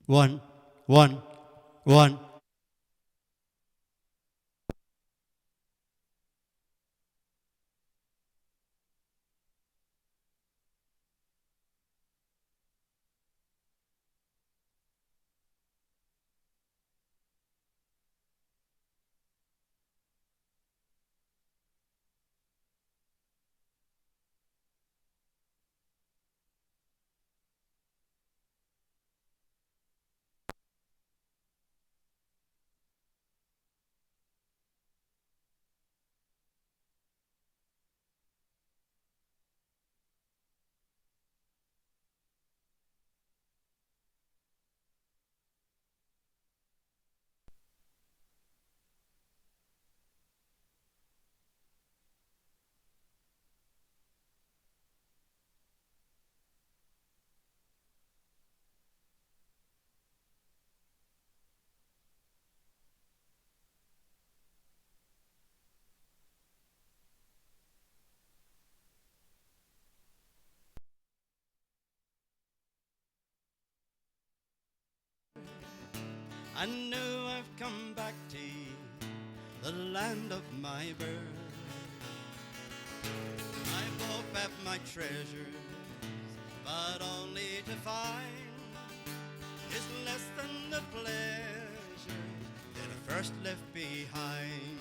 One, one, one. I know I've come back to you, the land of my birth. I brought back my treasures, but only to find it's less than the pleasures that I first left behind.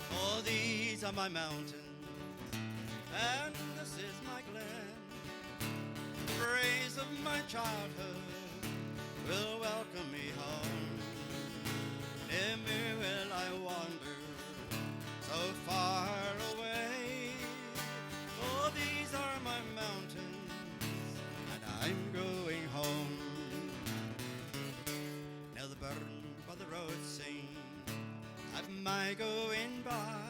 For these are my mountains, and this is my glen. The praise of my childhood will welcome me home. Never will I wander so far away. For these are my mountains, and I'm going home. Now the burn by the road sing at my going by,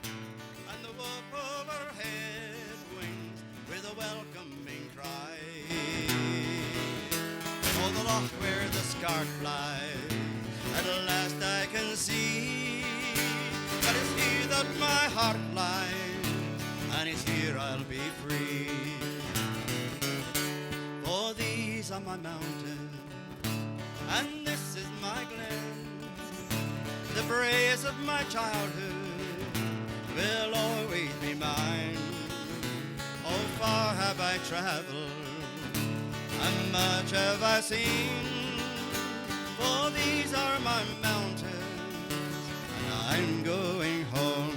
and the whoop overhead wings with a welcoming cry. Oh, the loch where the scarf flies, at last I can see. But it's here that my heart lies, and it's here I'll be free. For these are my mountains, and this is my glen. The praise of my childhood will always be mine. Oh, far have I traveled, and much have I seen. For these are my mountains, and I'm going home.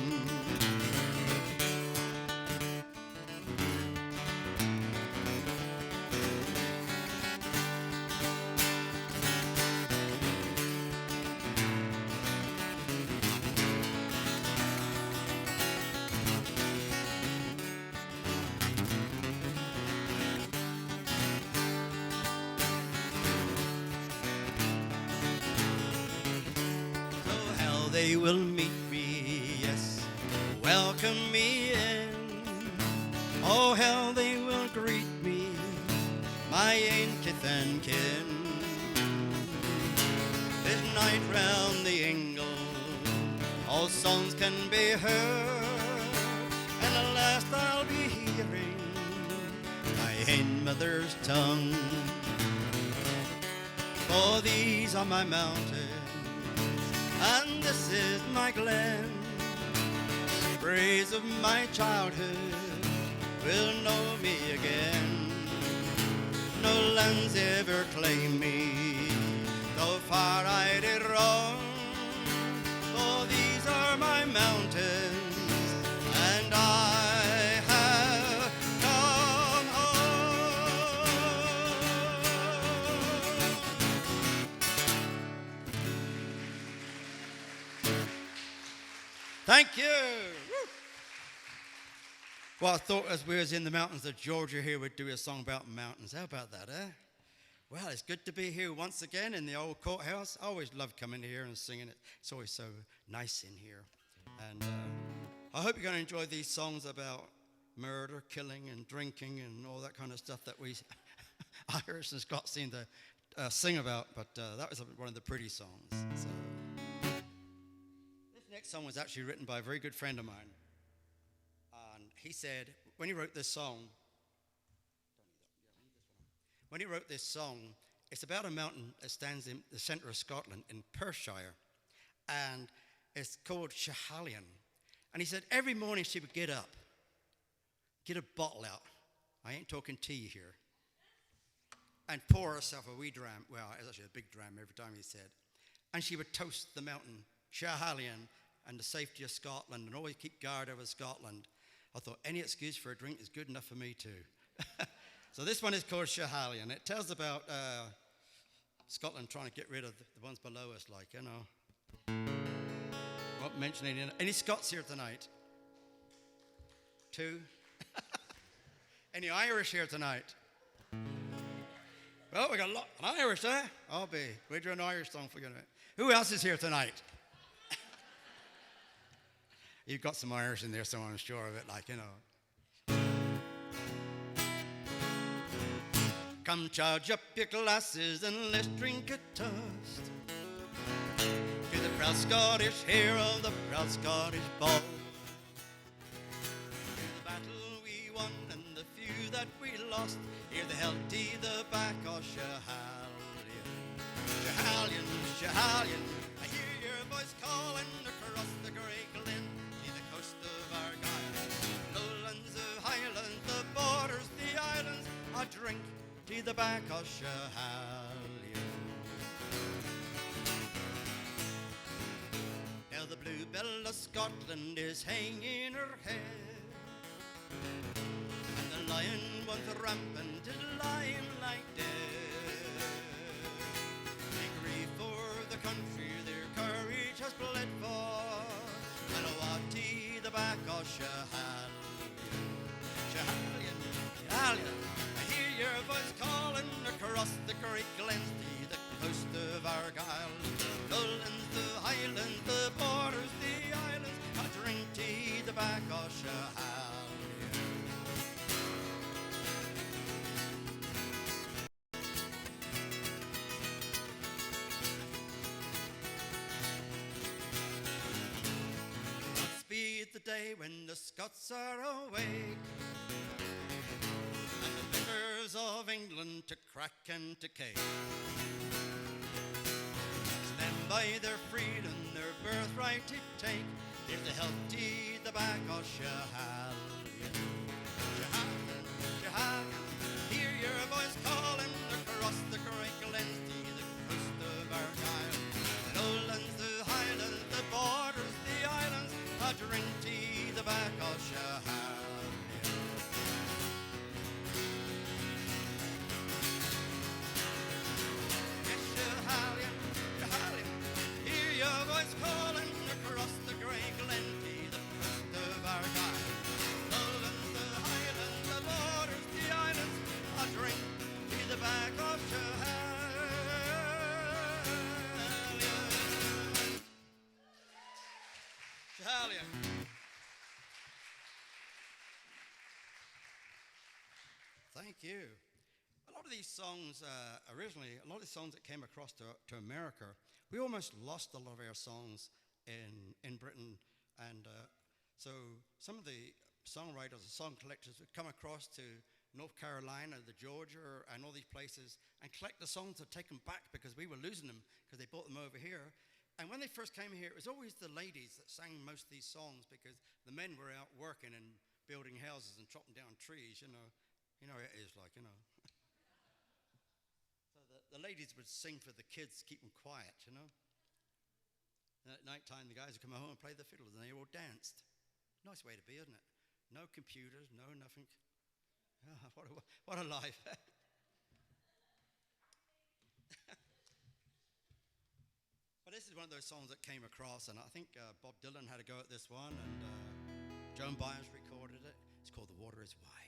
They will meet me, yes, welcome me in. Oh, hell, they will greet me, my ain kith and kin. This night round the ingle, all songs can be heard, and at last I'll be hearing my ain mother's tongue. For these are my mountains, and this is my glen. The praise of my childhood will know me again. No lands ever claim me, though far I did roam. For these are my mountains, and I have come home. Thank you. Woo. Well, I thought as we was in the mountains of Georgia here, we'd do a song about mountains. How about that, eh? Well, it's good to be here once again in the old courthouse. I always love coming here and singing it. It's always so nice in here. And I hope you're going to enjoy these songs about murder, killing, and drinking, and all that kind of stuff that we Irish and Scots seem to sing about. But that was one of the pretty songs. So this next song was actually written by a very good friend of mine. And he said, when he wrote this song, when he wrote this song, it's about a mountain that stands in the centre of Scotland in Perthshire, and it's called Schiehallion. And he said every morning she would get up, get a bottle out. I ain't talking tea here. And pour herself a wee dram. Well, it's actually a big dram every time, he said. And she would toast the mountain, Schiehallion, and the safety of Scotland, and always keep guard over Scotland. I thought any excuse for a drink is good enough for me too. So this one is called Schiehallion. It tells about Scotland trying to get rid of the ones below us, like, you know. Won't mention any Scots here tonight? 2? Any Irish here tonight? Well, we got a lot. An Irish, eh? I'll be. We'll do an Irish song for you. Who else is here tonight? You've got some Irish in there, so I'm sure of it, like, you know. Come charge up your glasses and let's drink a toast to the proud Scottish hero, the proud Scottish ball. To the battle we won and the few that we lost. Hear the healthy, the back of Schiehallion. Schiehallion, Schiehallion, I hear your voice calling across the grey glen. See the coast of Argyll, lowlands, the highlands, the borders, the islands. I drink to the back of Schiehallion. Now the bluebell of Scotland is hanging her head, and the lion was rampant and lying like dead. They grieve for the country their courage has bled for, and I want to the back of Schiehallion. Schiehallion, Schiehallion, I hear your voice calling across the great glens to the coast of Argyll, lowlands, the highlands, the borders, the islands. I drink to the back of Schiehallion. The day when the Scots are awake, and the victors of England to crack and to cake. Stand by their freedom, their birthright to take. Here's the healthy, the back of Schiehallion. Schiehallion, Schiehallion, hear your voice calling across the great glens to the coast of Argyll. The lowlands, the highlands, the borders, the islands. I drink to the back of Schiehallion. Yes, Schiehallion, Schiehallion, hear your voice calling across the grey glen to the coast of Argyll. Lowlands, the highlands, the borders, the islands. I drink to the back of Schiehallion. Schiehallion. Thank you. A lot of these songs, originally, a lot of the songs that came across to America, we almost lost a lot of our songs in Britain. And so some of the songwriters and song collectors would come across to North Carolina, the Georgia, and all these places and collect the songs and take them back because we were losing them because they brought them over here. And when they first came here, it was always the ladies that sang most of these songs because the men were out working and building houses and chopping down trees, you know. You know how it is, like, you know. So the ladies would sing for the kids to keep them quiet, you know. And at night time, the guys would come home and play the fiddles, and they all danced. Nice way to be, isn't it? No computers, no nothing. Oh, what a life. But this is one of those songs that came across, and I think Bob Dylan had a go at this one, and Joan Baez recorded it. It's called The Water is Wide.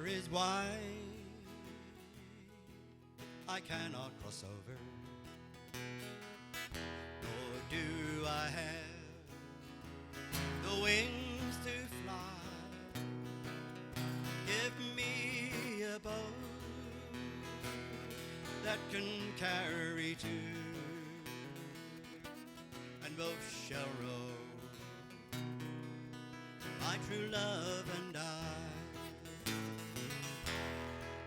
Is wide I cannot cross over, nor do I have the wings to fly. Give me a boat that can carry two, and both shall row, my true love and I.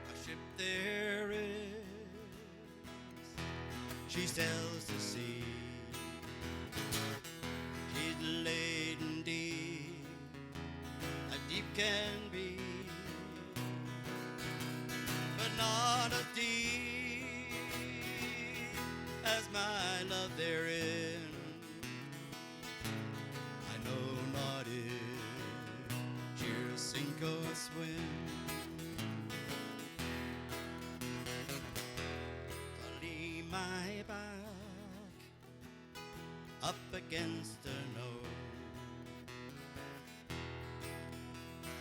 A ship there is, she sails the sea. She's laden deep, as deep can be, but not as deep as my love therein. I know not if she'll sink or swim. I lean my back up against a knoll,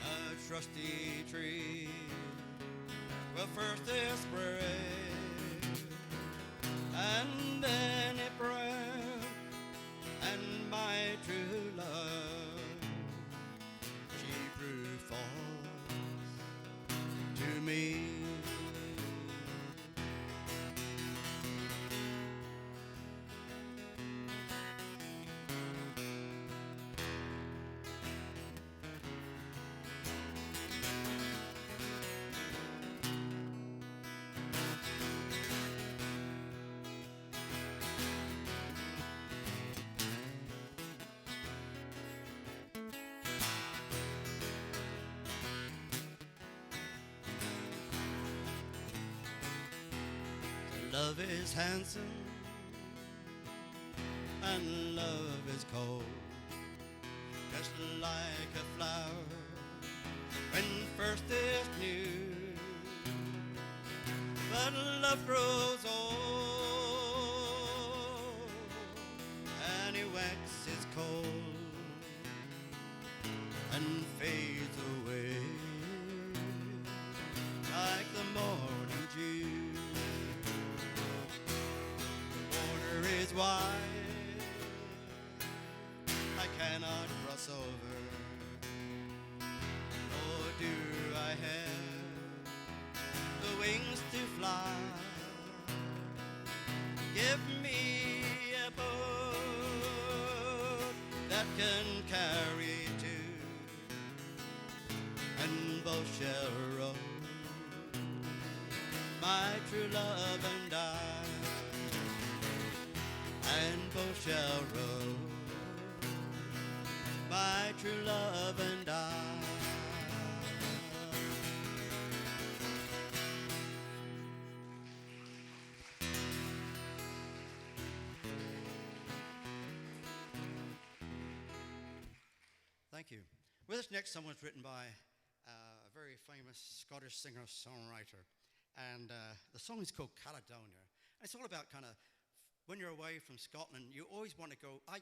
a trusty tree will first it spread, and then it broke, and my true love, she proved false to me. Love is handsome and love is cold, just like a flower when first it's new. But love grows old and it waxes cold and fades away like the morning dew. Is wide, I cannot cross over, nor do I have the wings to fly. Give me a boat that can carry two, and both shall row, my true love and I. And both shall row, my true love and I. Thank you. Well, this next song was written by a very famous Scottish singer-songwriter, and the song is called Caledonia. And it's all about kind of when you're away from Scotland, you always want to go. I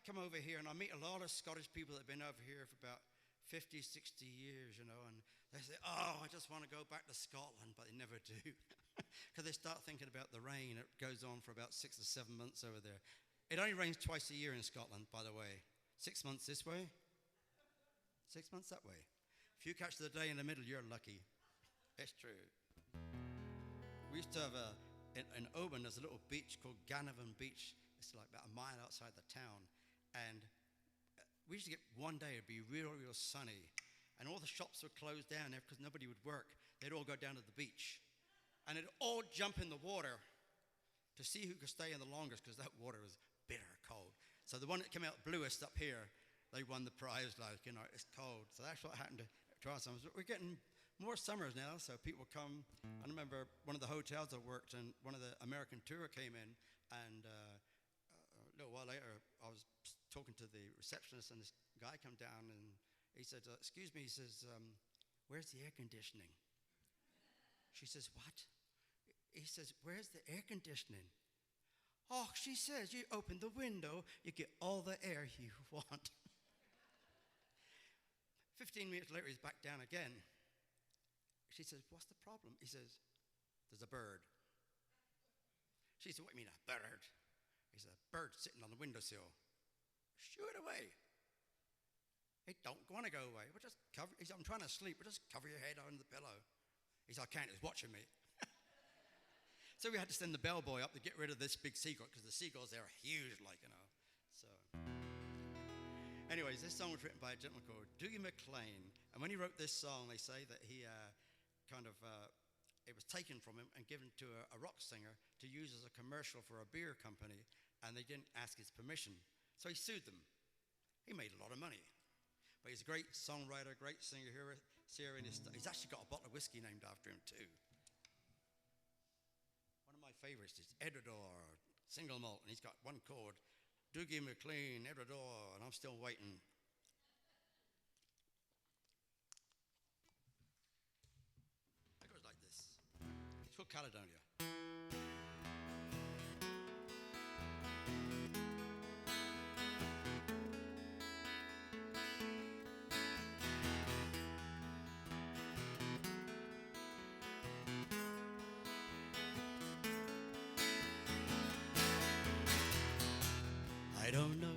come over here and I meet a lot of Scottish people that have been over here for about 50, 60 years, you know, and they say, oh, I just want to go back to Scotland, but they never do. Because they start thinking about the rain. It goes on for about 6 or 7 months over there. It only rains twice a year in Scotland, by the way. 6 months this way, 6 months that way. If you catch the day in the middle, you're lucky. It's true. We used to have in Oban, there's a little beach called Ganavan Beach. It's like about a mile outside the town. And we used to get one day, it'd be real, real sunny. And all the shops were closed down there because nobody would work. They'd all go down to the beach. And they'd all jump in the water to see who could stay in the longest, because that water was bitter cold. So the one that came out bluest up here, they won the prize, like, you know, it's cold. So that's what happened to us. We're getting more summers now, so people come. I remember one of the hotels I worked in, one of the American tour came in, and a little while later, I was talking to the receptionist, and this guy came down, and he said, excuse me, he says, where's the air conditioning? She says, what? He says, where's the air conditioning? Oh, she says, you open the window, you get all the air you want. 15 minutes later, he's back down again. She says, what's the problem? He says, there's a bird. She said, what do you mean, a bird? He said, a bird sitting on the windowsill. Shoo it away. It don't want to go away. Well, just cover. He said, I'm trying to sleep, but just cover your head under the pillow. He said, I can't, it's watching me. So we had to send the bellboy up to get rid of this big seagull, because the seagulls there are huge, like, you know. So, anyways, this song was written by a gentleman called Doogie McLean. And when he wrote this song, they say that he it was taken from him and given to a rock singer to use as a commercial for a beer company, and they didn't ask his permission. So he sued them. He made a lot of money. But he's a great songwriter, great singer. He's actually got a bottle of whiskey named after him, too. One of my favorites is Edredor, single malt, and he's got one chord, Doogie McLean, Edredor, and I'm still waiting. It goes like this. It's called Caledonia. I don't know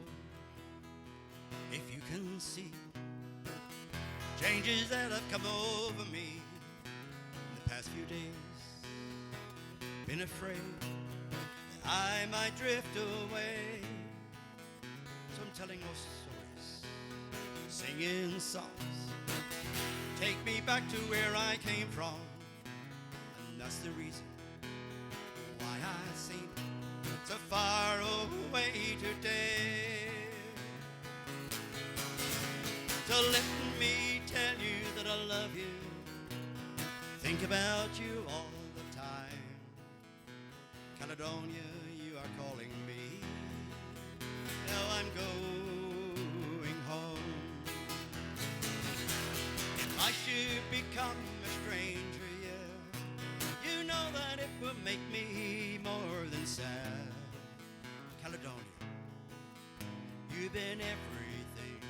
if you can see changes that have come over me in the past few days. Been afraid that I might drift away. So I'm telling more stories, singing songs. Take me back to where I came from, and that's the reason why I seem so far away today. So let me tell you that I love you, think about you all the time. Caledonia, you are calling me. Now I'm going home. If I should become a stranger, yeah, you know that it would make me more than sad. Caledonia, you've been everything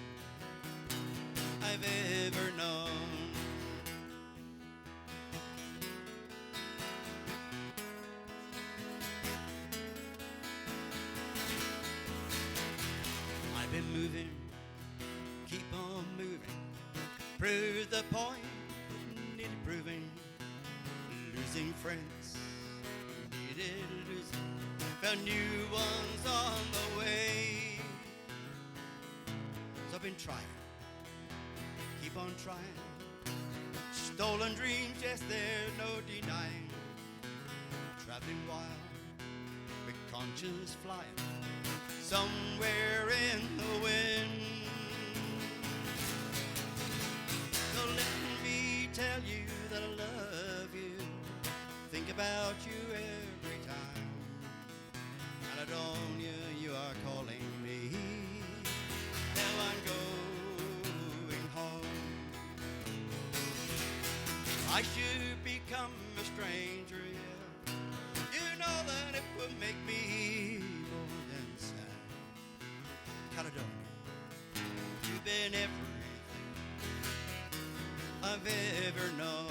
I've ever known. I've been moving, keep on moving, prove the point, nearly proving, losing friends, needed losing. Found new ones on the way. So I've been trying, keep on trying. Stolen dreams, yes, there's no denying. Traveling wild, with conscience flying, somewhere in the wind. So let me tell you that I love you, think about you every time. Caledonia, you are calling me. Now I'm going home. I should become a stranger, yeah. You know that it would make me more than sad. Caledonia, you've been everything I've ever known.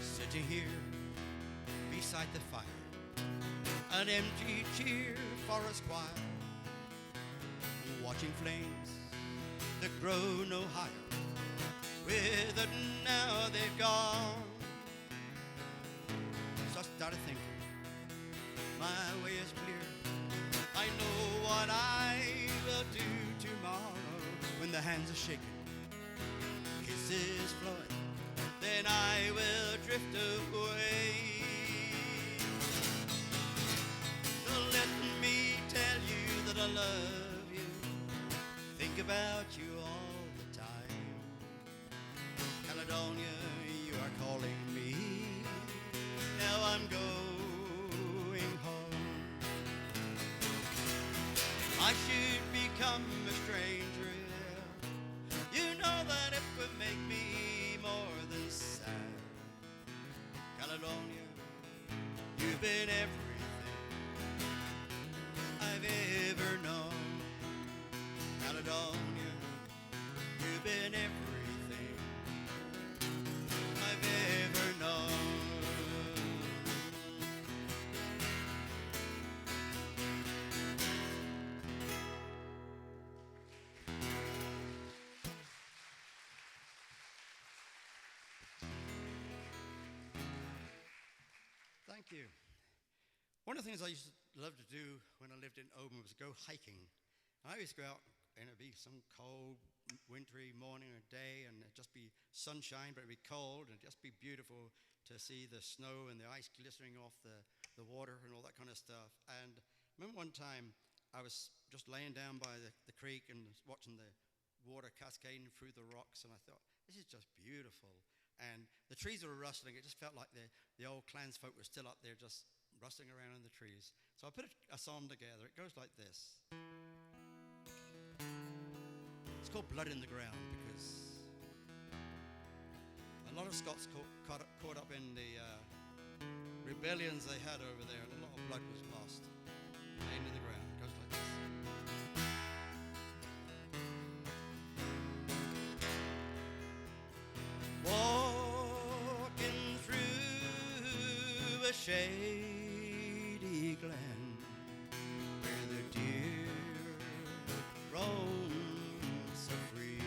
Sitting here beside the fire, an empty chair for a squire, watching flames that grow no higher. Withered now they've gone. So I started thinking, my way is clear. I know what I will do tomorrow. When the hands are shaking, kisses flowing, then I will drift away. So let me tell you that I love you, think about you all the time. Caledonia, you are calling me. now I'm going home. I should become a stranger, you know that it would make me more than sad. Caledonia, you've been everything I've ever known. Caledonia, you've been everything I've ever known. Thank you. One of the things I used to love to do when I lived in Oban was go hiking. I used to go out and it'd be some cold, wintry morning or day, and it'd just be sunshine, but it'd be cold, and it'd just be beautiful to see the snow and the ice glistening off the water and all that kind of stuff. And I remember one time I was just laying down by the creek and watching the water cascading through the rocks, and I thought, this is just beautiful. And the trees were rustling. It just felt like the old clansfolk were still up there just rustling around in the trees. So I put a song together. It goes like this. It's called Blood in the Ground because a lot of Scots caught up in the rebellions they had over there, and a lot of blood was lost. Laying in the ground. It goes like this. Walking through a shady glen where the deer roam so free,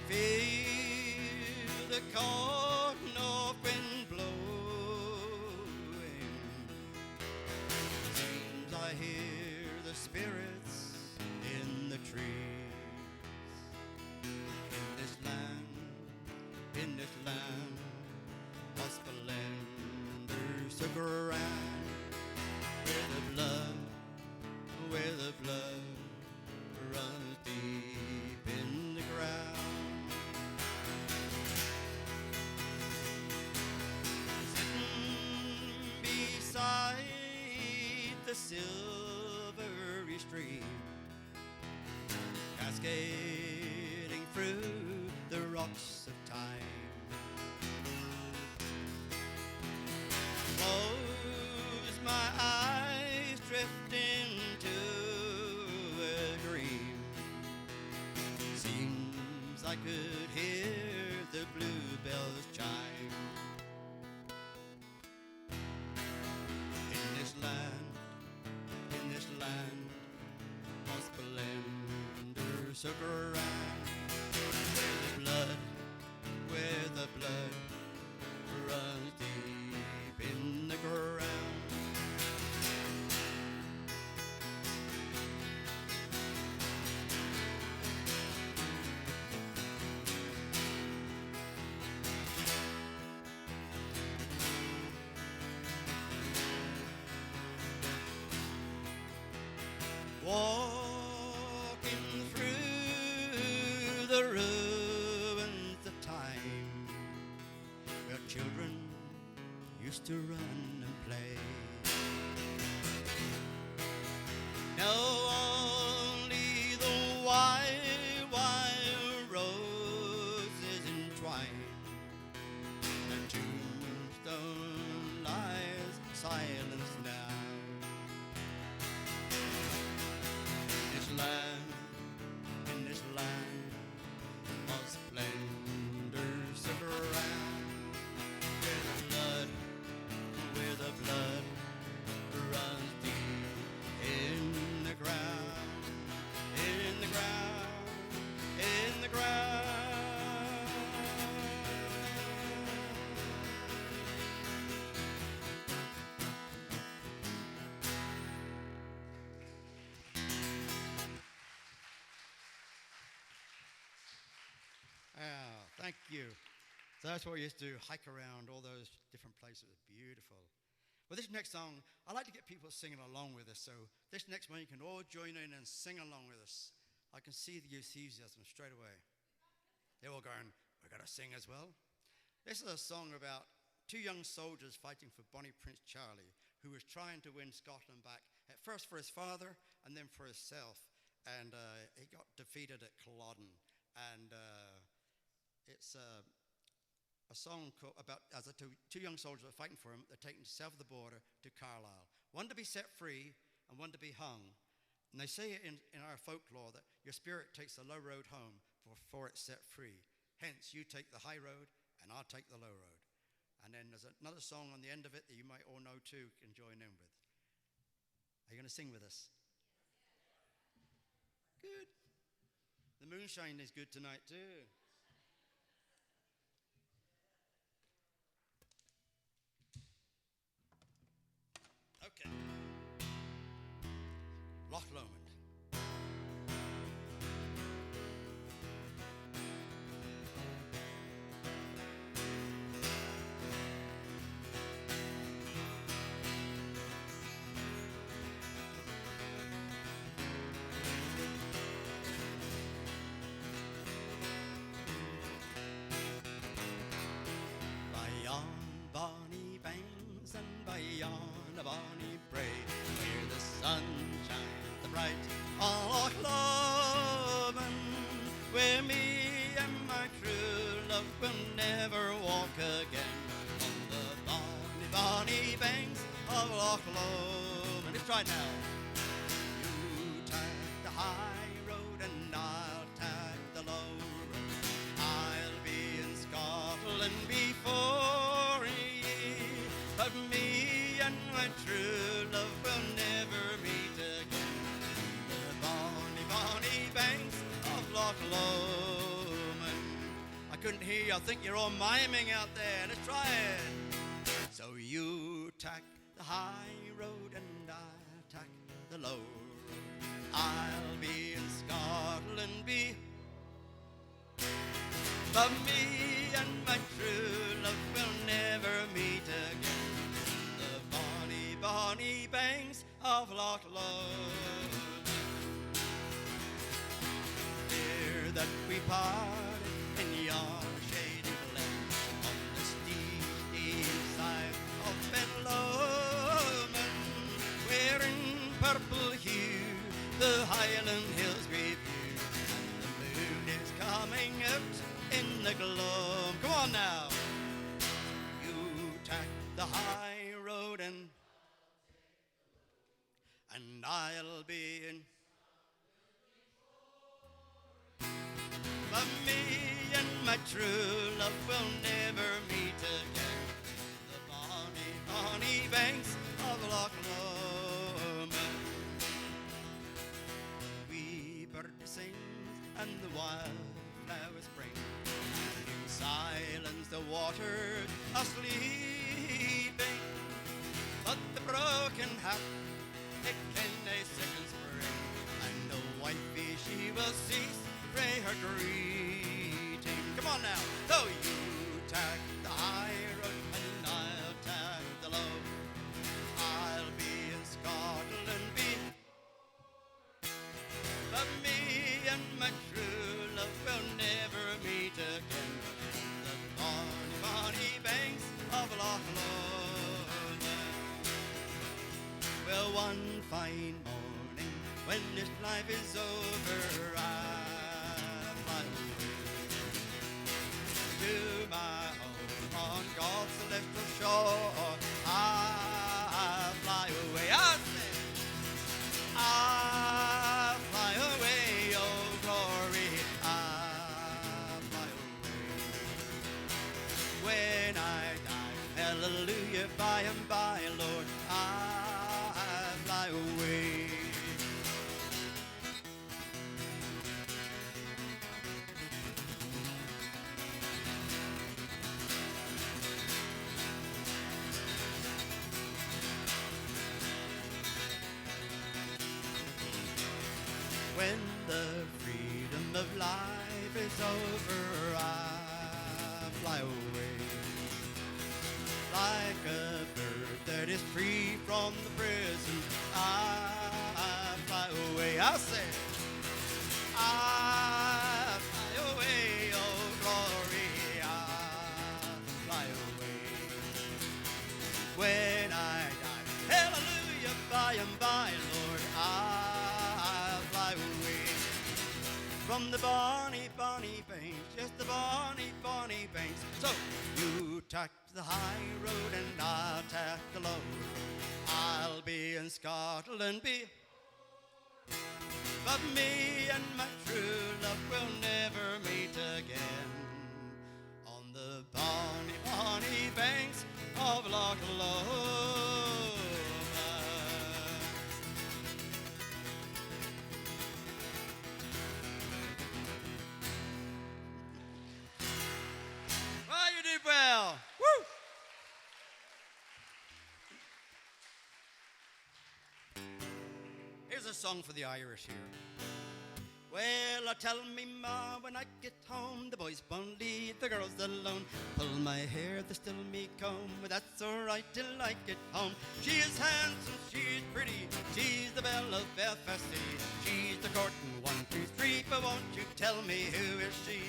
feel the corn of wind blowing. Seems I hear the spirits in the trees. In this land, of splendors so grand, where the blood runs deep in the ground. Sitting beside the silvery stream, cascading through the rocks of time. Close my eyes, drift into a dream. Seems I could hear the bluebells chime. In this land, of splendor so grand, where the blood runs deep in the ground. Walking through the ruins of time, where children used to run and play. Now only the wild roses entwine. The tombstone lies silent now. In this land, of splendors around, where the blood runs deep in the ground, in the ground, in the ground. Oh, thank you. So that's what we used to hike around all those different places. It was beautiful. Well, this next song, I like to get people singing along with us. So this next one, you can all join in and sing along with us. I can see the enthusiasm straight away. They're all going, we've got to sing as well. This is a song about two young soldiers fighting for Bonnie Prince Charlie, who was trying to win Scotland back, at first for his father and then for himself. And he got defeated at Culloden. And it's a song about as the two young soldiers are fighting for him. They're taken south of the border to Carlisle. One to be set free and one to be hung. And they say in our folklore that your spirit takes the low road home before it's set free. Hence, you take the high road and I'll take the low road. And then there's another song on the end of it that you might all know too, can join in with. Are you going to sing with us? Good. The moonshine is good tonight too. Okay. Loch Lomond. Bonnie banks and by yon a bonny brae, where the sun shines the bright on Loch Lomond, where me and my true love will never walk again, on the bonny, bonny banks of Loch Lomond. Let's try it now. You take the high road and I'll take the low road. I'll be in Scotland before ye, but me and my true love will never meet again. The bonny, bonny banks of Loch Lomond. I couldn't hear you. I think you're all miming out there. Let's try it. So you take the high road and I'll take the low road. I'll be in Scotland but me and my true love will never meet again. The bonny, bonny banks of Loch Lomond. There that we parted in yon shady glen, on the steep, steep side of Ben Lomond, where in purple hue the Highland hills review, and the moon is coming out in the gloam. Come on now. You take the high road and I'll be in. But me and my true love will never meet again. The bonny, bonny banks of Loch Lomond. We bird sings and the wildflowers spring. In silence the waters are sleeping, but the broken heart it can a second spring, and the wifey she will cease to pray her greeting. Come on now. So you take the high road and I'll take the low. I'll be in Scotland but me and my true love will never meet again. The bonny, bonny banks of Loch Lomond. Well, one fine morning when this life is over, I fly away to my home on God's celestial shore. I fly away. I say, I fly away, oh glory, I fly away. When I die, hallelujah, by and by, Lord, I fly away. When the freedom of life is over, I fly away. Like a bird that is free from the prison, I fly away. I say, I fly away, oh glory, I from the bonny, bonny banks, yes, the bonny, bonny banks. So you tack the high road and I'll tack the low road. I'll be in Scotland, but me and my true love will never meet again on the bonny, bonny banks of Loch Lomond. Well, you did well. Woo! Here's a song for the Irish here. Well, tell me, Ma, when I get home, the boys won't leave the girls alone. Pull my hair, they still me comb, but that's alright till I get home. She is handsome, she's pretty, she's the belle of Belfast City. She's the courtin' 1, 2, 3, but won't you tell me who is she?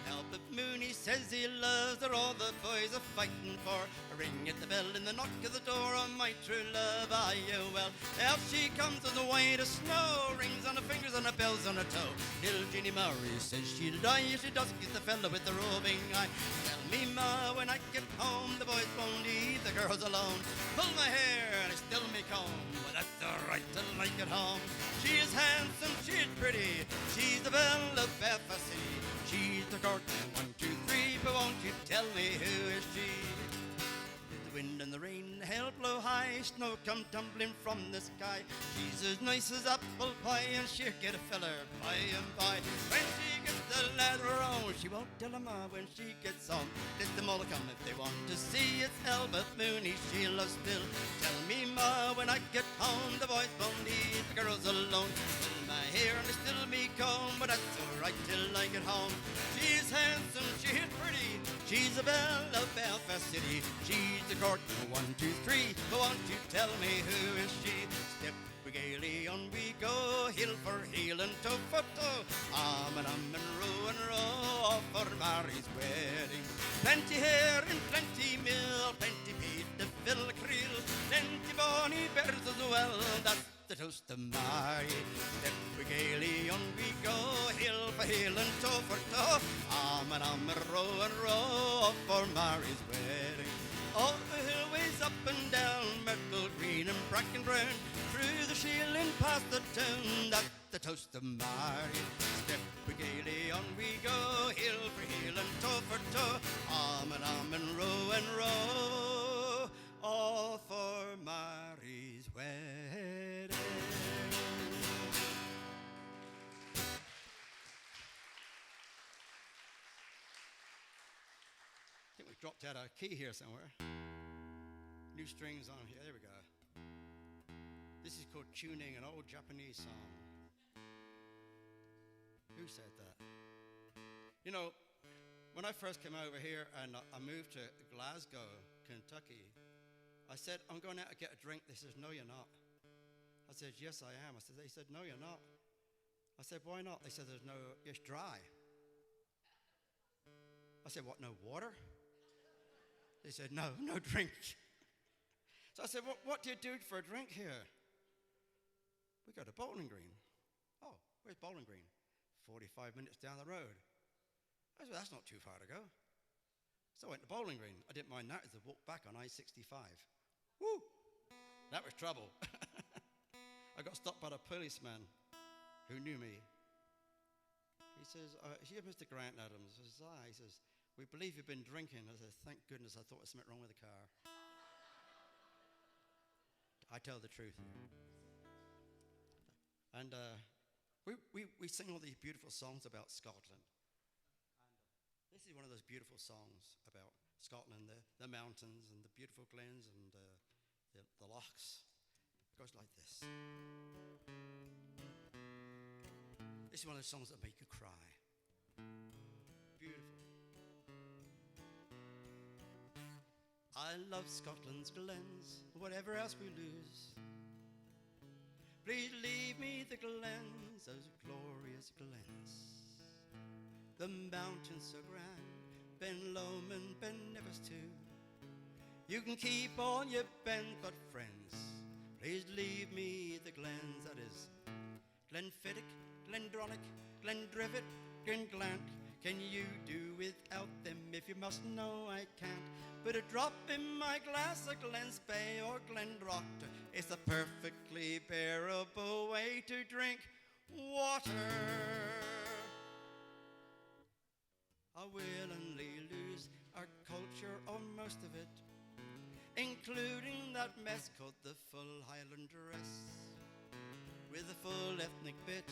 Albert Mooney says he loves her, all the boys are fighting for a ring at the bell and the knock at the door of my true love. Aye, well, out she comes as a white as snow, rings on her fingers and her bells on her toe. Little Jeannie Murray says she'll die if she doesn't get the fella with the roving eye. Tell me, Ma, when I get home, the boys won't leave the girls alone. Pull my hair and I still me comb, but that's alright till I get home. She is handsome, she's pretty, she's the belle of Belfast City. She's the courtin' 1, 2, 3, but won't you tell me who is she? The wind and the rain and the hail blow high, snow come tumbling from the sky. She's as nice as apple pie, and she'll get a feller by and by. When she gets the leather on, she won't tell her Ma when she gets home. Let them all come if they want to see. It's Albert Mooney she loves still. Tell me, Ma, when I get home, the boys won't leave the girls alone. My hair and I still me comb, but that's alright till I get home. She's handsome, she's pretty, she's a belle of Belfast City. She's the courtin' 1, 2, 3, but won't you tell me who is she? Step gaily on we go, heel for heel and toe for toe, arm and row off for Mary's wedding. Plenty hair and plenty mill, plenty peat to fill the creel, plenty bonny bears as well, that's the toast of Mary. Step gaily on we go, heel for heel and toe for toe, arm and row off for Mary's wedding. All the hillways up and down, Myrtle Green and Bracken Brown, through the shield and past the town, that's the toast of Mary. Step gaily on we go, heel for heel and toe for toe, arm and row, all for Mary's wedding. I think we dropped out our key here somewhere. New strings on here, there we go. This is called Tuning, an old Japanese song. Who said that? You know, when I first came over here and I moved to Glasgow, Kentucky, I said, I'm going out to get a drink. They said, no, you're not. I said, yes, I am. They said, no, you're not. I said, why not? They said, it's dry. I said, what, no water? They said, no drink. So I said, what do you do for a drink here? We go to Bowling Green. Oh, where's Bowling Green? 45 minutes down the road. I said, that's not too far to go. So I went to Bowling Green. I didn't mind that as I walked back on I-65. Woo! That was trouble. I got stopped by a policeman who knew me. He says, is you Mr. Grant Adams? I says, He says, we believe you've been drinking. I said, thank goodness, I thought there was something wrong with the car. I tell the truth. And we sing all these beautiful songs about Scotland. And this is one of those beautiful songs about Scotland, the mountains and the beautiful glens and the lochs. It goes like this. This is one of those songs that make you cry. Beautiful. I love Scotland's glens, whatever else we lose. Please leave me the glens, those glorious glens. The mountains so grand, Ben Lomond, Ben Nevis too. You can keep all your bent but friends. Please leave me the glens, that is Glenfiddich, Glendronach, Glendrivet, Glenglant. Can you do without them? If you must know, I can't. Put a drop in my glass of Glenspey or Glendrocht. It's a perfectly bearable way to drink water. I willingly lose our culture or most of it, including that mess called the full Highland dress, with a full ethnic bit,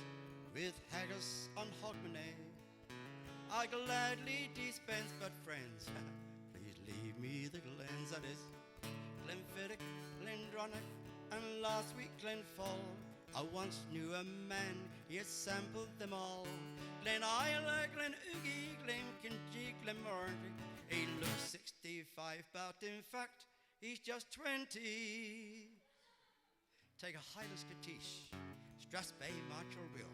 with haggis on hogmanay. I gladly dispense, but friends, please leave me the Glens, that is Glenfiddich, Glendronach, and last week Glenfall. I once knew a man, he had sampled them all. Glen Isla, Glen Oogie, Glen Kinchie, Glen Moranty. He looks 65, but in fact, he's just 20. Take a Highland Scottish, Strathspey, March or Will.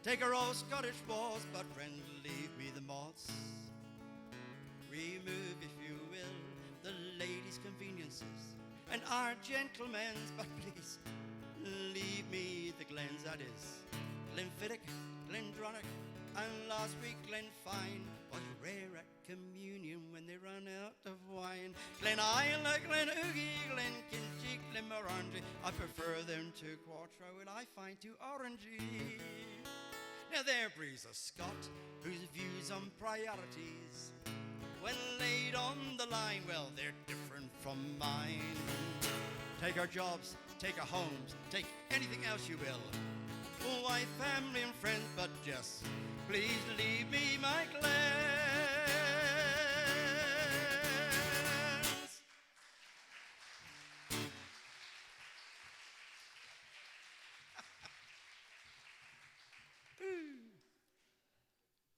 Take a old Scottish wars, but friends, leave me the moths. Remove, if you will, the ladies' conveniences and our gentlemen's, but please, leave me the Glens, that is Glenfiddich, Glendronach, and last week Glenfine was rare at communion when they run out of wine. Glen Isla, Glen Oogie, Glen Kinchie, Glen Moranty. I prefer them to Quartro, and I find to Orangey. Now there breathes a Scot whose views on priorities, when laid on the line, well, they're different from mine. Take our jobs, take our homes, take anything else you will. Wife, family, and friends, but just please leave me my Glens.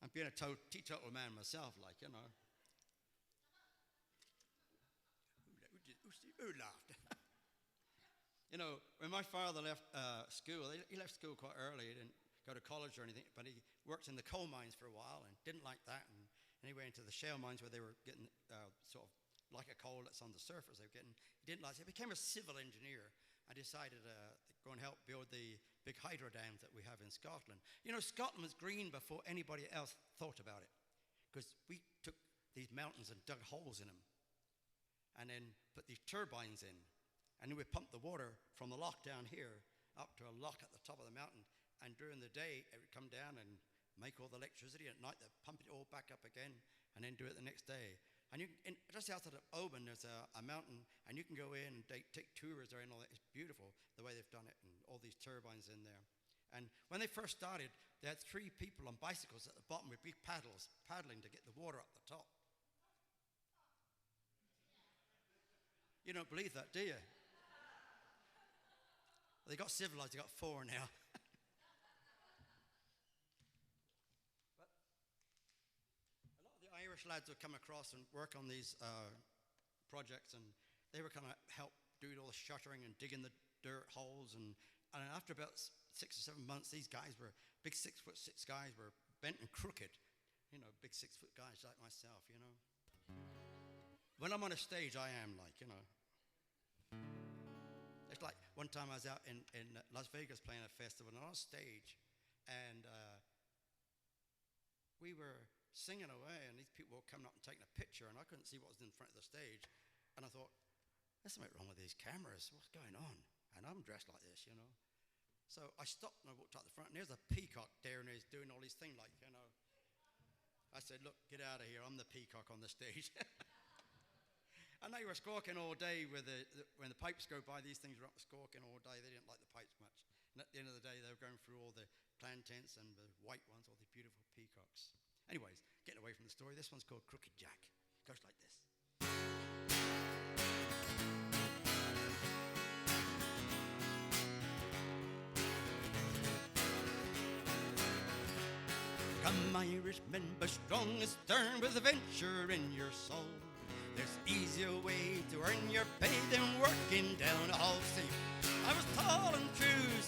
I'm being a teetotal man myself, like, you know. Who laughed? You know, when my father left school, he left school quite early. He didn't go to college or anything, but he worked in the coal mines for a while and didn't like that. And he went into the shale mines where they were getting sort of like a coal that's on the surface. They were getting, he didn't like it. He became a civil engineer and decided to go and help build the big hydro dams that we have in Scotland. You know, Scotland was green before anybody else thought about it, because we took these mountains and dug holes in them and then put these turbines in. And then we pump the water from the lock down here up to a lock at the top of the mountain. And during the day, it would come down and make all the electricity. At night, they'd pump it all back up again and then do it the next day. And just outside of Oban, there's a mountain, and you can go in and take tours there and all that. It's beautiful the way they've done it, and all these turbines in there. And when they first started, they had 3 people on bicycles at the bottom with big paddles, paddling to get the water up the top. You don't believe that, do you? They got civilized, they got 4 now. But a lot of the Irish lads would come across and work on these projects, and they were kind of help do all the shuttering and digging the dirt holes. And after about 6 or 7 months, these guys were, big 6'6" guys, were bent and crooked. You know, big 6-foot guys like myself, you know. When I'm on a stage, I am like, you know. It's like one time I was out in Las Vegas playing a festival, and on stage, and we were singing away, and these people were coming up and taking a picture, and I couldn't see what was in front of the stage. And I thought, there's something wrong with these cameras. What's going on? And I'm dressed like this, you know. So I stopped and I walked out the front, and there's a peacock there, and he's doing all these things like, you know. I said, look, get out of here. I'm the peacock on the stage. And they were squawking all day when the pipes go by. These things were up squawking all day. They didn't like the pipes much. And at the end of the day, they were going through all the plantains and the white ones, all the beautiful peacocks. Anyways, getting away from the story, this one's called Crooked Jack. It goes like this. Come, Irishmen, be strong and stern with adventure in your soul. There's easier way to earn your pay than working down a hall seat. I was tall and true,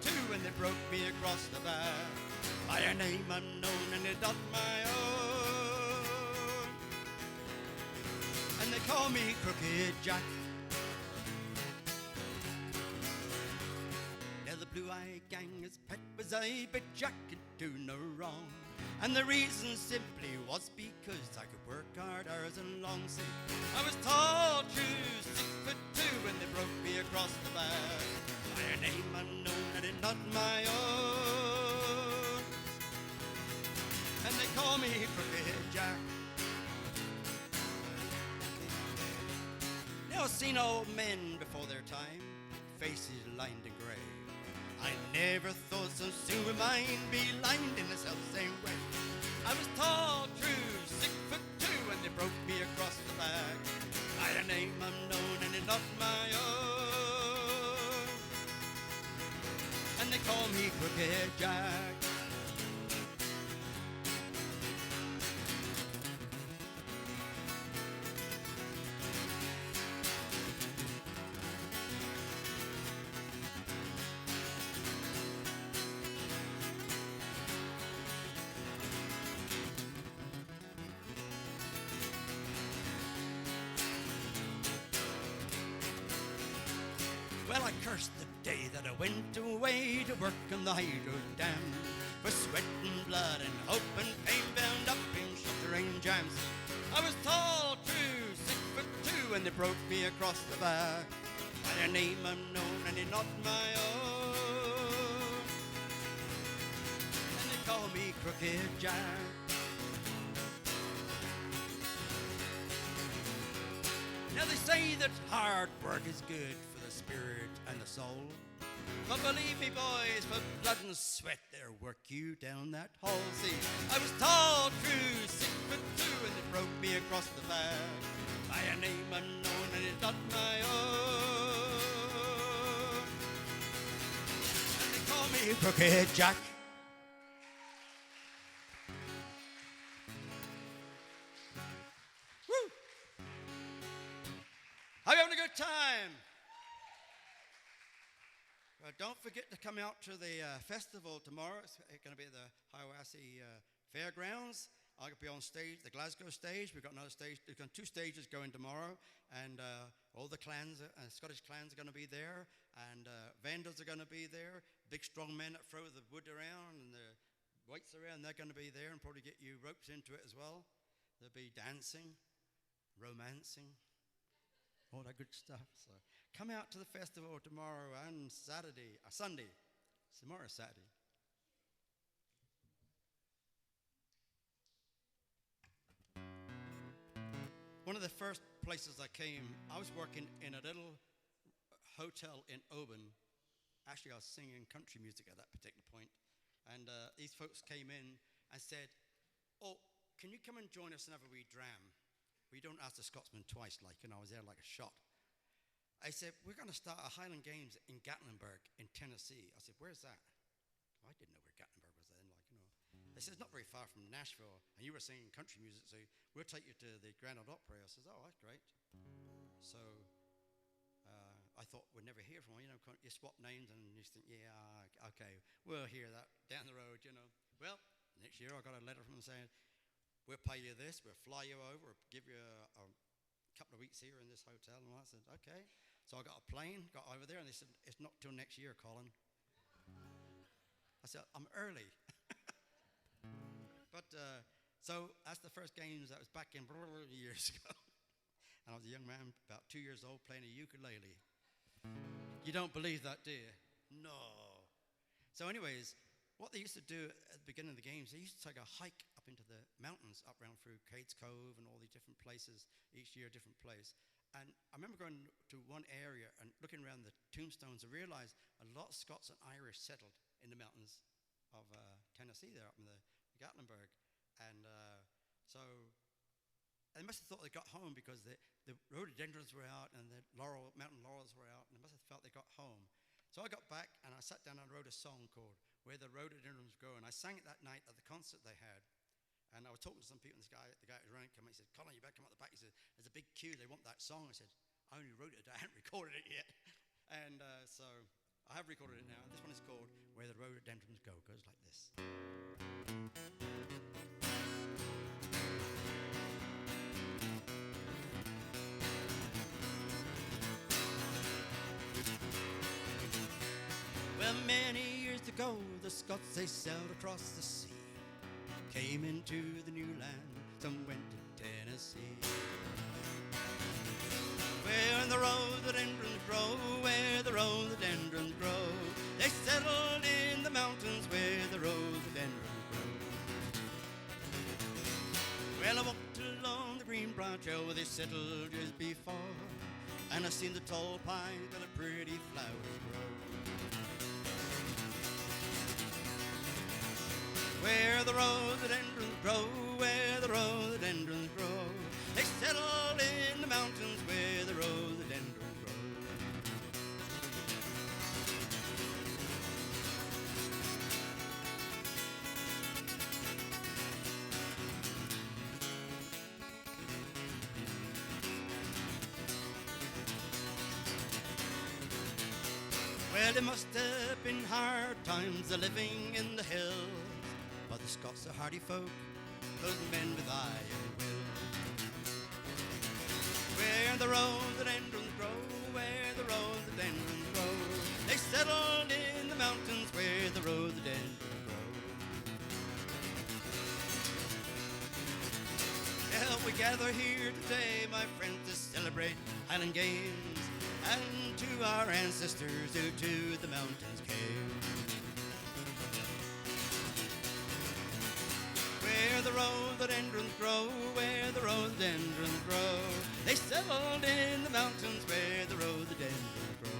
6'2", and they broke me across the back by a name unknown, and it's not my own. And they call me Crooked Jack. Now the Blue-Eye Gang his pet was I, but Jack could do no wrong. And the reason simply was because I could work hard hours and long. See, I was tall, true, 6'2", when they broke me across the back by a name unknown and not my own. And they call me Crooked Jack. Now seen old men before their time, faces lined in grey. I never thought so soon would mine be lined in the self-same way. I was tall, true, 6'2", when they broke me across the back by a name unknown and it's not my own. And they call me Crooked Jack. Well, I cursed the day that I went away to work on the hydro dam, for sweat and blood and hope and pain bound up in sheltering jams. I was tall, true, 6'2", when they broke me across the back by a name unknown and it's not my own. And they call me Crooked Jack. Now they say that hard work is good for the spirit and the soul, but believe me, boys, for blood and sweat they'll work you down that hole. See, I was tall, true, 6'2", and they broke me across the back by a name unknown and it's not my own. And they call me Crooked Jack. Woo! Are you having a good time? Well, don't forget to come out to the festival tomorrow. It's going to be at the Hiawassee Fairgrounds. I'm going to be on stage, the Glasgow stage. We've got another stage. We've got 2 stages going tomorrow, and all the clans, Scottish clans are going to be there, and vendors are going to be there. Big strong men that throw the wood around and the weights around, they're going to be there and probably get you ropes into it as well. There'll be dancing, romancing, all that good stuff. So come out to the festival tomorrow and Sunday. Tomorrow's Saturday. One of the first places I came, I was working in a little hotel in Oban. Actually, I was singing country music at that particular point. And these folks came in and said, "Oh, can you come and join us and have a wee dram? We don't ask the Scotsman twice, like, and I was there like a shot." I said, "We're going to start a Highland Games in Gatlinburg in Tennessee." I said, "Where's that?" I didn't know where Gatlinburg was then, like, you know. They said, "It's not very far from Nashville, and you were singing country music, so we'll take you to the Grand Ole Opry." I says, "Oh, that's great." So I thought we'd never hear from them. You know, you swap names and you think, yeah, okay, we'll hear that down the road, you know. Well, next year I got a letter from them saying, "We'll pay you this, we'll fly you over, we'll give you a couple of weeks here in this hotel." And I said, okay. So I got a plane, got over there, and they said, "It's not till next year, Colin." I said, "I'm early." But so that's the first games. That was back in years ago. And I was a young man, about 2 years old, playing a ukulele. You don't believe that, do you? No. So anyways, what they used to do at the beginning of the games, they used to take a hike up into the mountains, up around through Cades Cove and all these different places, each year a different place. And I remember going to one area and looking around the tombstones and realized a lot of Scots and Irish settled in the mountains of Tennessee there, up in the Gatlinburg. And so they must have thought they got home because the rhododendrons were out and the mountain laurels were out, and they must have felt they got home. So I got back and I sat down and wrote a song called "Where the Rhododendrons Grow," and I sang it that night at the concert they had. And I was talking to some people, and the guy who was running came and he said, "Colin, you better come out the back." He said, "There's a big queue, they want that song." I said, "I only wrote it, I haven't recorded it yet." And so I have recorded it now. And this one is called "Where the Rhododendrons Go." It goes like this. Well, many years ago ago, the Scots, they sailed across the sea, came into the new land, some went to Tennessee. Where the rhododendrons grow, where the rhododendrons grow, they settled in the mountains where the rhododendrons grow. Well, I walked along the Greenbrier Trail where they settled years before, and I seen the tall pines where the pretty flowers grow. Where the rhododendrons grow, where the rhododendrons grow, they settled in the mountains where the rhododendrons grow. Well, it must have been hard times a living in the hills, but the Scots are hardy folk, those men with iron will. Where the rhododendrons grow, where the rhododendrons grow, they settled in the mountains where the rhododendrons grow. Yeah, we gather here today, my friends, to celebrate Highland Games, and to our ancestors who to the mountains came. Where the rhododendrons grow, where the rhododendrons grow, they settled in the mountains where the rhododendrons grow.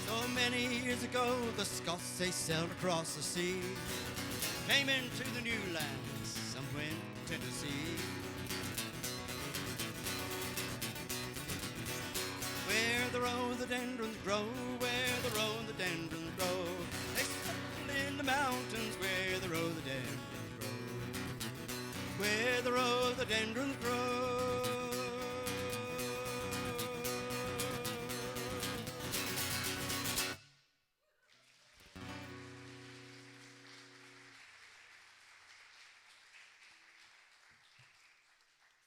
So many years ago, the Scots, they sailed across the sea, came into the new lands, some went to Tennessee. Where the rhododendrons grow, where the rhododendrons grow, they settled in the mountains where the rhododendrons grow. Where the rhododendrons grow.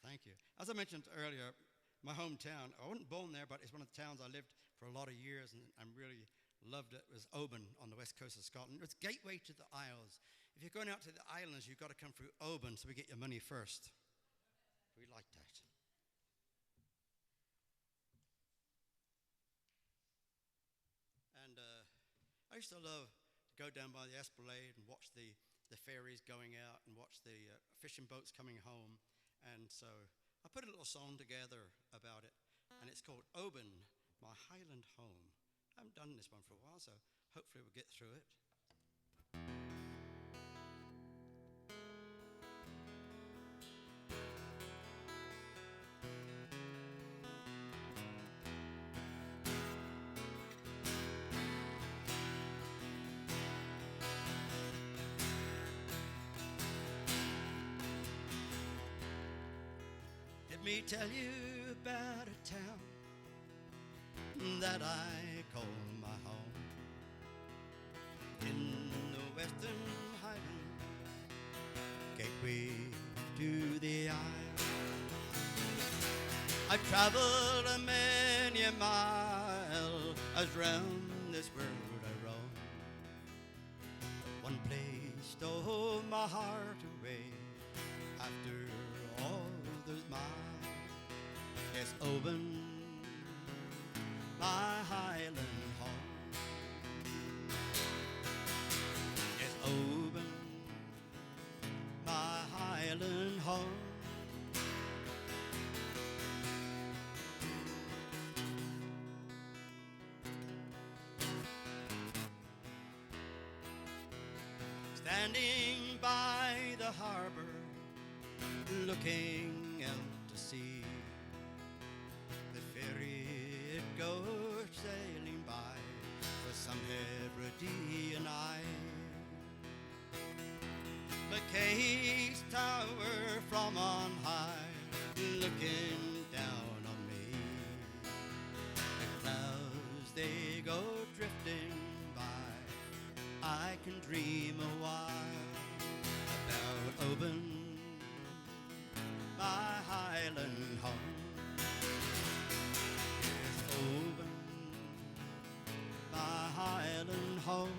Thank you. As I mentioned earlier, my hometown, I wasn't born there, but it's one of the towns I lived for a lot of years and really loved it. It was Oban on the west coast of Scotland. It's gateway to the Isles. If you're going out to the islands, you've got to come through Oban, so we get your money first. We like that. And I used to love to go down by the Esplanade and watch the ferries going out and watch the fishing boats coming home. And so I put a little song together about it, and it's called Oban, My Highland Home. I haven't done this one for a while, so hopefully we'll get through it. Let me tell you about a town that I call my home. In the western highland, gateway to the Isle. I've traveled a many a mile as round this world I roam. One place stole my heart away after all those miles. Yes, Oban, my Highland home. Yes, Oban, my Highland home. Standing by the harbor, looking out to sea, the ferry it goes sailing by for some Hebridean isle. The Case Tower from on high, looking down I can dream a while about Oban, my Highland home. Yes, Oban, my Highland home.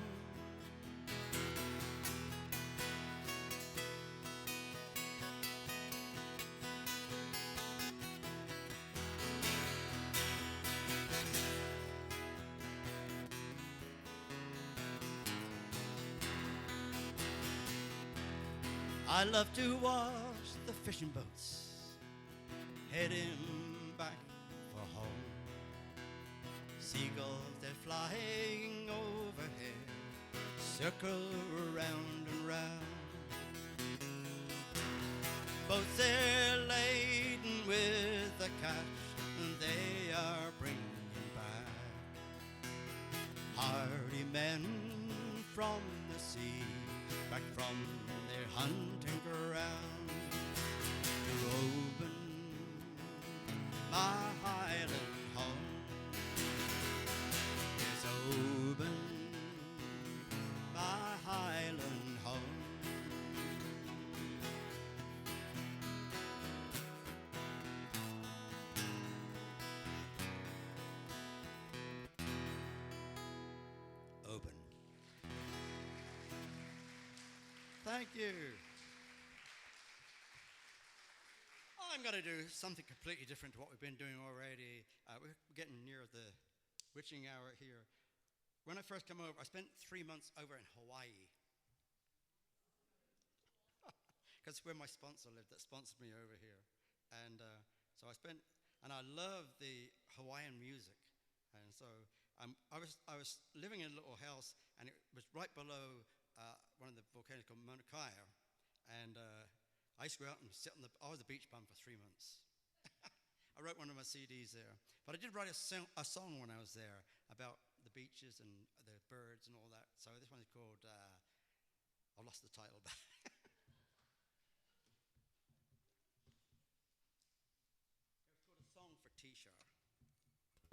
I love to watch the fishing boats heading back for home. Seagulls, they're flying overhead, circle round and round. Boats, they're laden with the catch they are bringing back. Hardy men from the sea, back from their hunting ground, to Oban, my Highland home. Yes, Oban, my Highland home. Oban. Thank you. I'm going to do something completely different to what we've been doing already. We're getting near the witching hour here. When I first came over, I spent 3 months over in Hawaii. Because where my sponsor lived, that sponsored me over here. And so I love the Hawaiian music. And so I was living in a little house, and it was right below one of the volcanoes called Mauna Kea, and I used to go out and sit I was a beach bum for 3 months. I wrote one of my CDs there. But I did write a song when I was there about the beaches and the birds and all that. So this one is called, I lost the title. It's called A Song for T-Shar.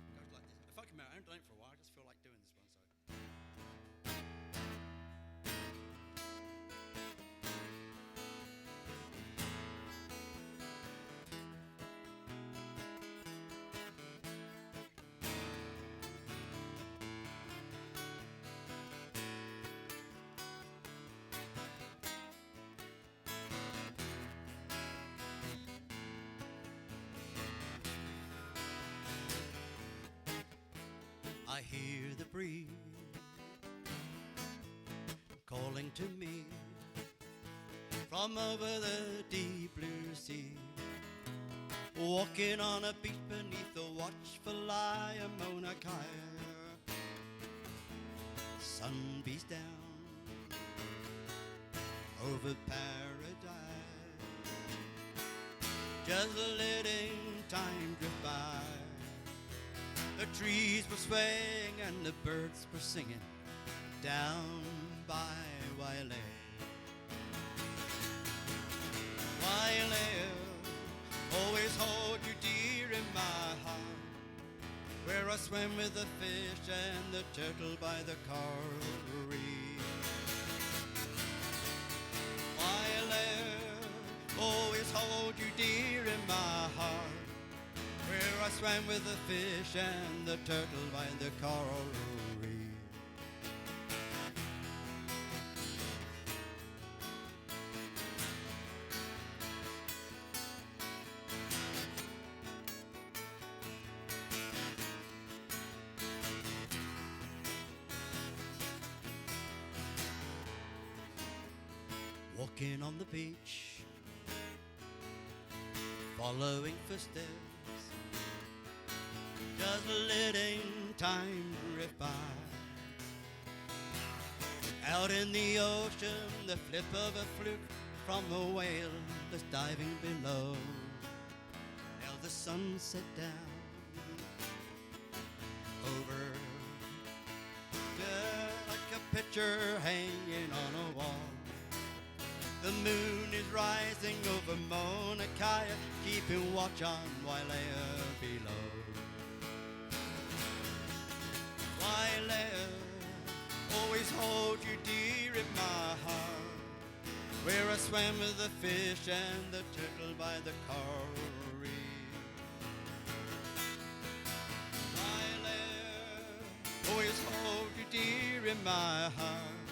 It goes like this. If I can remember, I haven't done it for a while, I just feel like doing this one, so. I hear the breeze calling to me from over the deep blue sea, walking on a beach beneath the watchful eye of Mauna Kea. Sun beats down over paradise, just letting time drift by. The trees were swaying and the birds were singing down by Wailea. Wailea, always hold you dear in my heart, where I swim with the fish and the turtle by the coral reef. Wailea, always hold you dear in my heart, where I swam with the fish and the turtle by the coral reef. Walking on the beach, following footsteps, just letting time drift by. Out in the ocean, the flip of a fluke from a whale that's diving below. Now the sun set down over like a picture hanging on a wall. The moon is rising over Mauna Kea, keeping watch on Wailea below. Wailea, always hold you dear swam with the fish and the turtle by the coral reef. While I always hold you dear in my heart,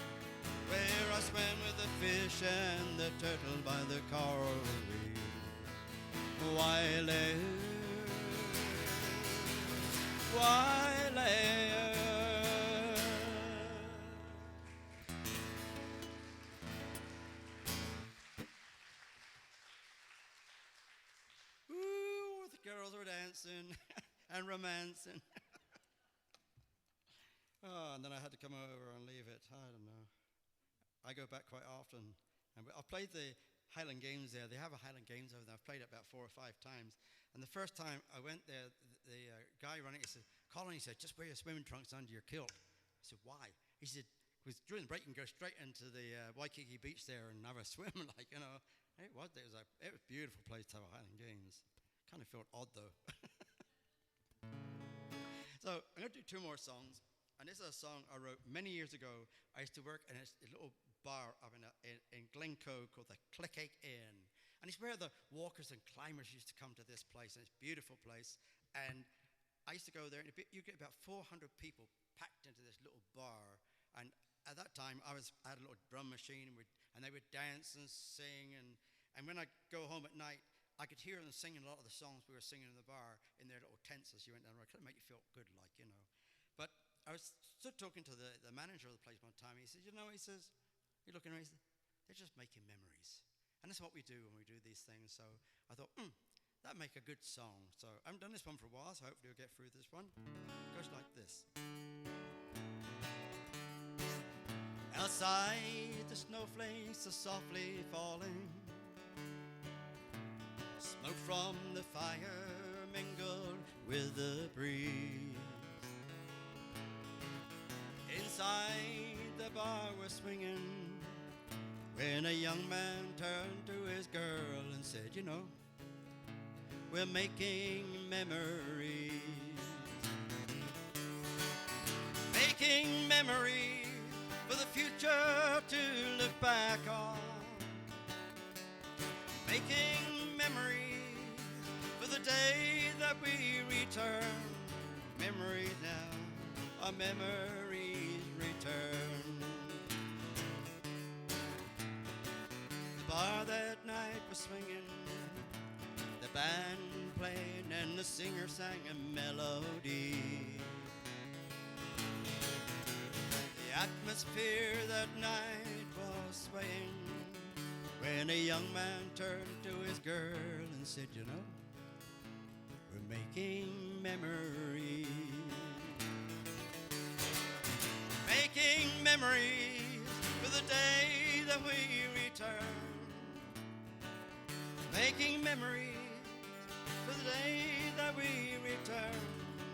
where I swam with the fish and the turtle by the coral reef. While ooh, the girls were dancing and romancing. Oh, and then I had to come over and leave it. I don't know. I go back quite often. And I've played the Highland Games there. They have a Highland Games over there. I've played it about 4 or 5 times. And the first time I went there, the guy running it said, Colin, he said, just wear your swimming trunks under your kilt. I said, why? He said, because during the break you can go straight into the Waikiki beach there and have a swim, like, you know. It was a beautiful place to have a Highland Games. Kind of felt odd, though. So I'm going to do 2 more songs. And this is a song I wrote many years ago. I used to work in a little bar up in Glencoe called the Clickake Inn. And it's where the walkers and climbers used to come to this place. And it's a beautiful place. And I used to go there, and you get about 400 people packed into this little bar. And at that time, I had a little drum machine, and they would dance and sing. And when I go home at night, I could hear them singing a lot of the songs we were singing in the bar in their little tents as you went down the road. It kind of make you feel good, like, you know. But I was stood talking to the manager of the place one time. He said, you know, he says, you're looking around, he said, they're just making memories. And that's what we do when we do these things. So I thought, that'd make a good song. So I haven't done this one for a while, so hopefully we'll get through this one. It goes like this. Outside, the snowflakes are softly falling. Smoke from the fire mingled with the breeze. Inside the bar we're swinging, when a young man turned to his girl and said, you know, we're making memories. Making memories for the future to look back on. Making memories for the day that we return. Memories now, our memories return. The bar that night was swinging, the band played and the singer sang a melody. The atmosphere that night was swaying when a young man turned to his girl and said, you know, we're making memories. Making memories for the day that we return. Making memories for the day that we return.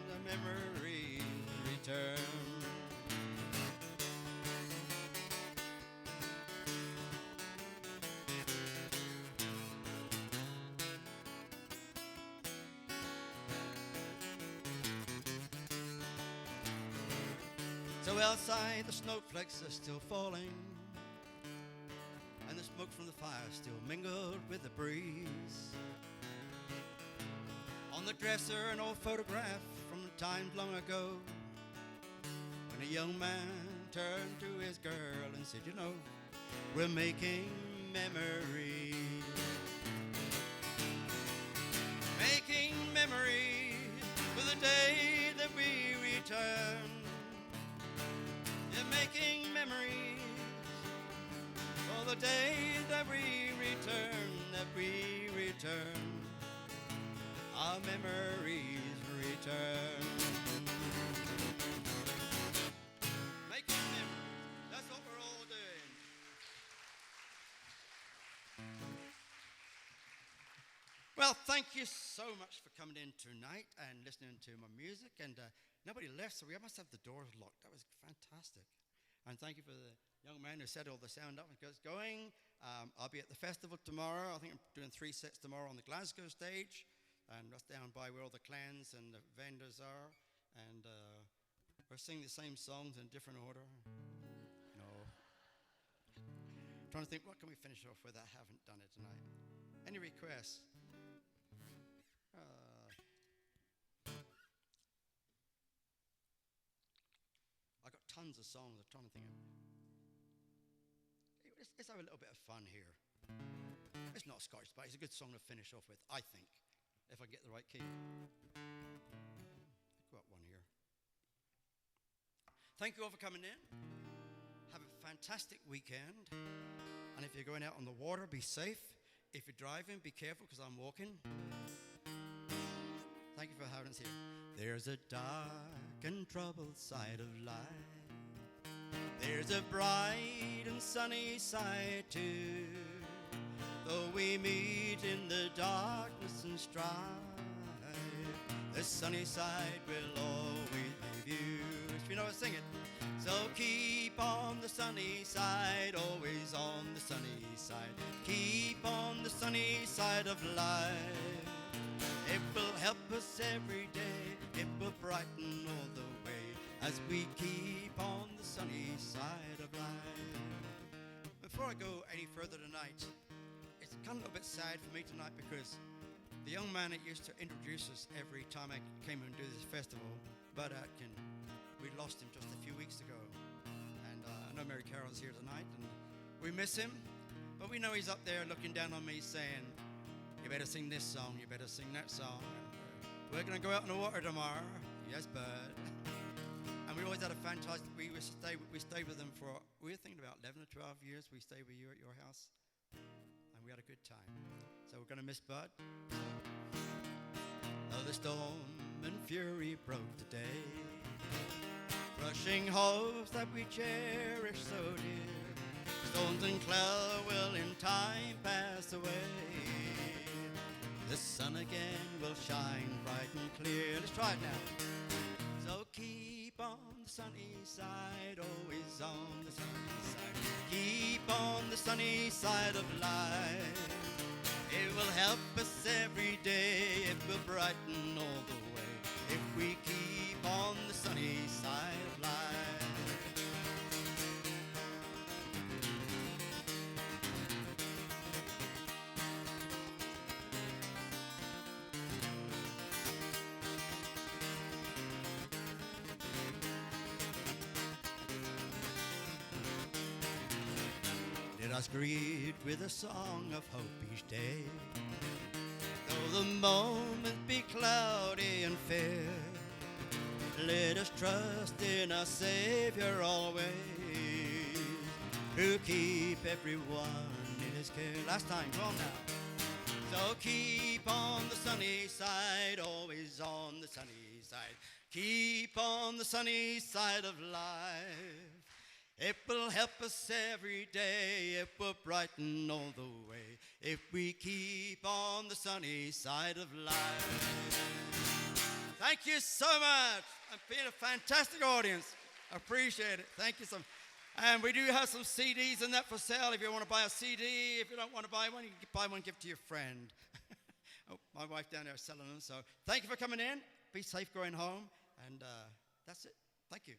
The memories return. So outside the snowflakes are still falling, and the smoke from the fire still mingled with the breeze. On the dresser an old photograph from times long ago, when a young man turned to his girl and said, you know, we're making memories. Making memories for the day that we return. You're making memories for the day that we return, our memories return. Making memories, that's what we're all doing. Well, thank you so much for coming in tonight and listening to my music. And nobody left, so we must have the doors locked. That was fantastic. And thank you for the young man who set all the sound up and got us going. I'll be at the festival tomorrow. I think I'm doing 3 sets tomorrow on the Glasgow stage. And that's down by where all the clans and the vendors are. And we're singing the same songs in different order. No. I'm trying to think, what can we finish off with? I haven't done it tonight. Any requests? I got tons of songs. I'm trying to think of. Let's have a little bit of fun here. It's not Scottish, but it's a good song to finish off with, I think, if I get the right key. Got one here. Thank you all for coming in. Have a fantastic weekend. And if you're going out on the water, be safe. If you're driving, be careful because I'm walking. Thank you for having us here. There's a dark and troubled side of life. There's a bright and sunny side too. Though we meet in the darkness and strife, the sunny side will always be viewed. If you know, sing it. So keep on the sunny side, always on the sunny side. Keep on the sunny side of life. It will help us every day. It will brighten all the way as we keep on the sunny side of life. Before I go any further tonight, it's kind of a little bit sad for me tonight because the young man that used to introduce us every time I came and do this festival, Bud Atkin, we lost him just a few weeks ago. And I know Mary Carol's here tonight, and we miss him, but we know he's up there looking down on me saying, you better sing this song, you better sing that song. And, we're going to go out in the water tomorrow. Yes, Bud. And we always had a fantastic, we stayed with them for, we were thinking about 11 or 12 years. We stayed with you at your house, and we had a good time. So we're going to miss Bud. Though the storm and fury broke today, crushing hopes that we cherish so dear, storms and clouds will in time pass away. The sun again will shine bright and clear. Let's try it now. So keep on the sunny side, always on the sunny side. Keep on the sunny side of life. It will help us every day. It will brighten all the way if we keep on the sunny side of life. Let us greet with a song of hope each day. Though the moment be cloudy and fair, let us trust in our Savior always, who keep everyone in his care. Last time, come on now. So keep on the sunny side, always on the sunny side. Keep on the sunny side of life. It will help us every day. It will brighten all the way if we keep on the sunny side of life. Thank you so much. I've been a fantastic audience. I appreciate it. Thank you so much. And we do have some CDs and that for sale. If you want to buy a CD, if you don't want to buy one, you can buy one, give it to your friend. Oh, my wife down there is selling them. So thank you for coming in. Be safe going home. And that's it. Thank you.